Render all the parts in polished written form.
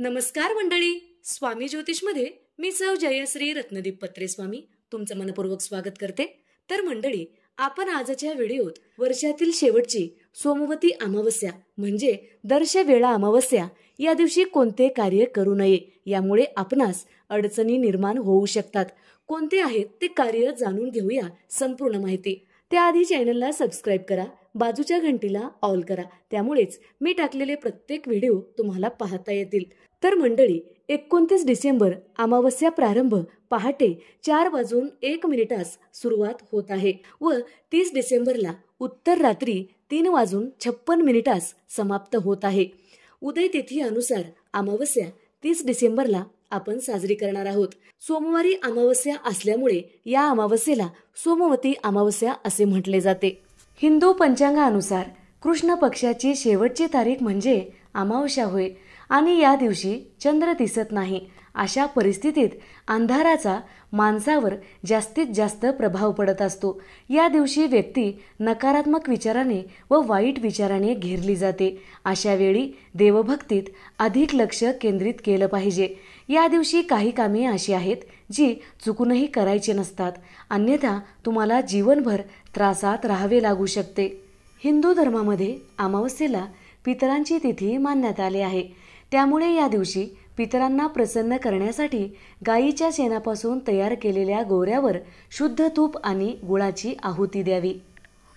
नमस्कार मंडळी, स्वामी ज्योतिषमध्ये मी सौ जयश्री रत्नदीप पत्रे स्वामी तुमचं मनपूर्वक स्वागत करते. तर मंडळी, आपण आजच्या व्हिडिओत वर्षातील शेवटची सोमवती अमावस्या म्हणजे दर्शवेळा अमावस्या या दिवशी कोणते कार्य करू नये, यामुळे आपणास अडचणी निर्माण होऊ शकतात. कोणते आहेत ते कार्य जाणून घेऊया संपूर्ण माहिती. त्याआधी चॅनलला सबस्क्राईब करा, बाजूच्या घंटीला ऑल करा, त्यामुळेच मी टाकलेले प्रत्येक व्हिडिओ तुम्हाला पाहता येतील. तर मंडळी, 29 डिसेंबर अमावस्या प्रारंभ पहाटे 4:01 सुरुवात होत आहे व 30 डिसेंबरला उत्तर रात्री 3:56 समाप्त होत आहे. उदय तिथी अनुसार अमावस्या 30 डिसेंबरला आपण साजरी करणार आहोत. सोमवारी अमावस्या असल्यामुळे या अमावस्येला सोमवती अमावस्या असे म्हटले जाते. हिंदू पंचांगानुसार कृष्ण पक्षाची शेवटची तारीख म्हणजे अमावस्या होय आणि या दिवशी चंद्र दिसत नाही. अशा परिस्थितीत अंधाराचा माणसावर जास्तीत जास्त प्रभाव पडत असतो. या दिवशी व्यक्ती नकारात्मक विचाराने व वाईट विचाराने घेरली जाते. अशा वेळी देवभक्तीत अधिक लक्ष केंद्रित केलं पाहिजे. या दिवशी काही कामे अशी आहेत जी चुकूनही करायची नसतात, अन्यथा तुम्हाला जीवनभर त्रासात राहावे लागू शकते. हिंदू धर्मामध्ये अमावस्येला पितरांची तिथी मानण्यात आली आहे. त्यामुळे या दिवशी पितरांना प्रसन्न करण्यासाठी गायीच्या शेणापासून तयार केलेल्या गोऱ्यावर शुद्ध तूप आणि गुळाची आहुती द्यावी.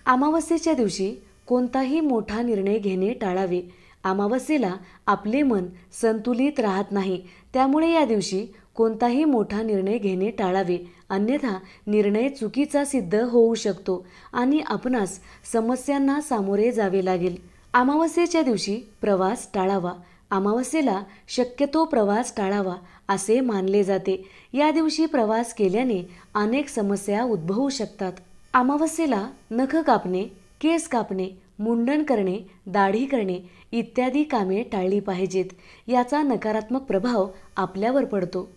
अमावस्येच्या दिवशी कोणताही मोठा निर्णय घेणे टाळावे. अमावस्येला आपले मन संतुलित राहत नाही, त्यामुळे या दिवशी कोणताही मोठा निर्णय घेणे टाळावे, अन्यथा निर्णय चुकीचा सिद्ध होऊ शकतो आणि आपणास समस्यांना सामोरे जावे लागेल. अमावस्येच्या दिवशी प्रवास टाळावा. अमावस्येला शक्यतो प्रवास टाळावा असे मानले जाते. या दिवशी प्रवास केल्याने अनेक समस्या उद्भवू शकतात. अमावस्येला नख कापणे, केस कापणे, मुंडन करणे, दाढी करणे इत्यादी कामे टाळली पाहिजेत. याचा नकारात्मक प्रभाव आपल्यावर पडतो.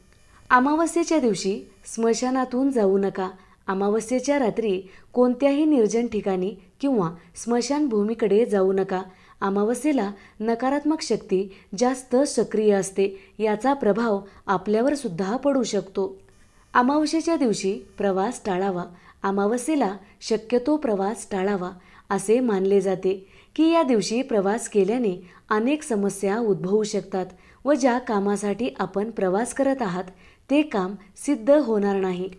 अमावस्येच्या दिवशी स्मशानातून जाऊ नका. अमावस्येच्या रात्री कोणत्याही निर्जन ठिकाणी किंवा स्मशानभूमीकडे जाऊ नका. अमावस्येला नकारात्मक शक्ती जास्त सक्रिय असते, याचा प्रभाव आपल्यावर सुद्धा पडू शकतो. अमावस्येच्या दिवशी प्रवास टाळावा. अमावस्येला शक्यतो प्रवास टाळावा असे मानले जाते की या दिवशी प्रवास केल्याने अनेक समस्या उद्भवू शकतात व ज्या कामासाठी आपण प्रवास करत आहात ते काम सिद्ध होणार नाही.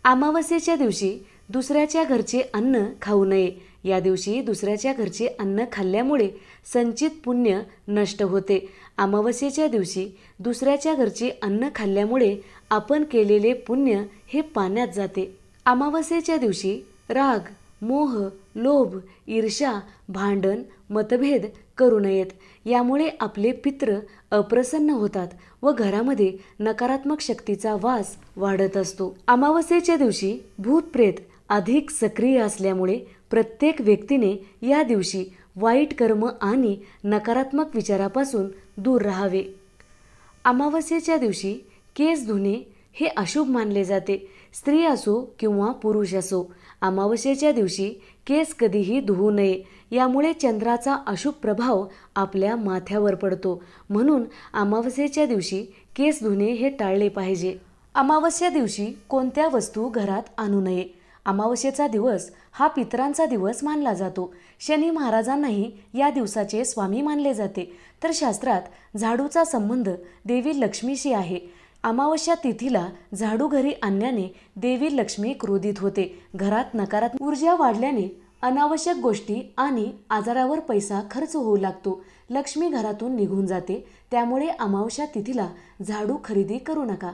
अमावस्येच्या दिवशी दुसऱ्याच्या घरचे अन्न खाऊ नये. या दिवशी दुसऱ्याच्या घरचे अन्न खाल्ल्यामुळे संचित पुण्य नष्ट होते. अमावस्येच्या दिवशी दुसऱ्याच्या घरचे अन्न खाल्ल्यामुळे आपण केलेले पुण्य हे पाण्यात जाते. अमावस्येच्या दिवशी राग, मोह, लोभ, ईर्ष्या, भांडण, मतभेद करू नयेत. यामुळे आपले पित्र अप्रसन्न होतात व घरामध्ये नकारात्मक शक्तीचा वास वाढत असतो. अमावस्येच्या दिवशी भूतप्रेत अधिक सक्रिय असल्यामुळे प्रत्येक व्यक्तीने या दिवशी वाईट कर्म आणि नकारात्मक विचारापासून दूर राहावे. अमावस्येच्या दिवशी केस धुणे हे अशुभ मानले जाते. स्त्री असो किंवा पुरुष असो, अमावस्येच्या दिवशी केस कधीही धुवू नये. यामुळे चंद्राचा अशुभ प्रभाव आपल्या माथ्यावर पडतो. म्हणून अमावस्येच्या दिवशी केस धुणे हे टाळले पाहिजे. अमावस्या दिवशी कोणत्या वस्तू घरात आणू नये. अमावस्येचा दिवस हा पितरांचा दिवस मानला जातो. शनी महाराजांनाही या दिवसाचे स्वामी मानले जाते. तर शास्त्रात झाडूचा संबंध देवी लक्ष्मीशी आहे. अमावस्या तिथीला झाडू घरी आणल्याने देवी लक्ष्मी क्रोधित होते. घरात नकारात्मक ऊर्जा वाढल्याने अनावश्यक गोष्टी आणि आजारावर पैसा खर्च होऊ लागतो. लक्ष्मी घरातून निघून जाते. त्यामुळे अमावस्या तिथीला झाडू खरेदी करू नका.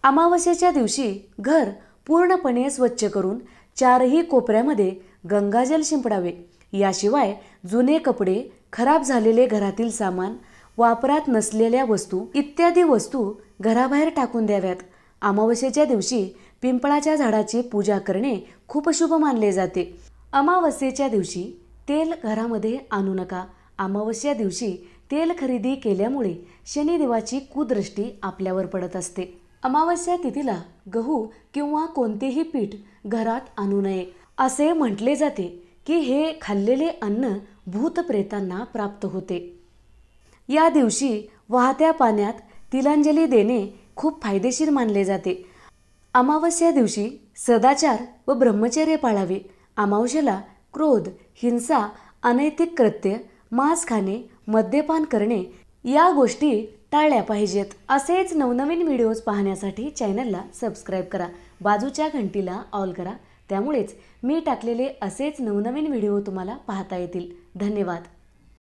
अमावस्येच्या दिवशी घर पूर्णपणे स्वच्छ करून चारही कोपऱ्यामध्ये गंगाजल शिंपडावे. याशिवाय जुने कपडे, खराब झालेले घरातील सामान, वापरात नसलेल्या वस्तू इत्यादी वस्तू घराबाहेर टाकून द्याव्यात. अमावस्येच्या दिवशी पिंपळाच्या झाडाची पूजा करणे खूप शुभ मानले जाते. अमावस्येच्या दिवशी तेल घरामध्ये आणू नका. अमावस्या दिवशी तेल खरेदी केल्यामुळे शनिदेवाची कुदृष्टी आपल्यावर पडत असते. अमावस्या तिथीला गहू किंवा कोणतेही पीठ घरात आणू नये. असे म्हटले जाते की हे खाल्लेले अन्न भूतप्रेतांना प्राप्त होते. या दिवशी वाहत्या पाण्यात तिलांजली देणे खूप फायदेशीर मानले जाते. अमावस्या दिवशी सदाचार व ब्रह्मचर्य पाळावे. अमावस्येला क्रोध, हिंसा, अनैतिक कृत्य, मांस खाणे, मद्यपान करणे या गोष्टी टाळल्या पाहिजेत. असेच नवनवीन व्हिडिओज पाहण्यासाठी चॅनलला सबस्क्राईब करा. बाजूच्या घंटीला ऑल करा. त्यामुळेच मी टाकलेले असेच नवनवीन व्हिडिओ तुम्हाला पाहता येतील. धन्यवाद.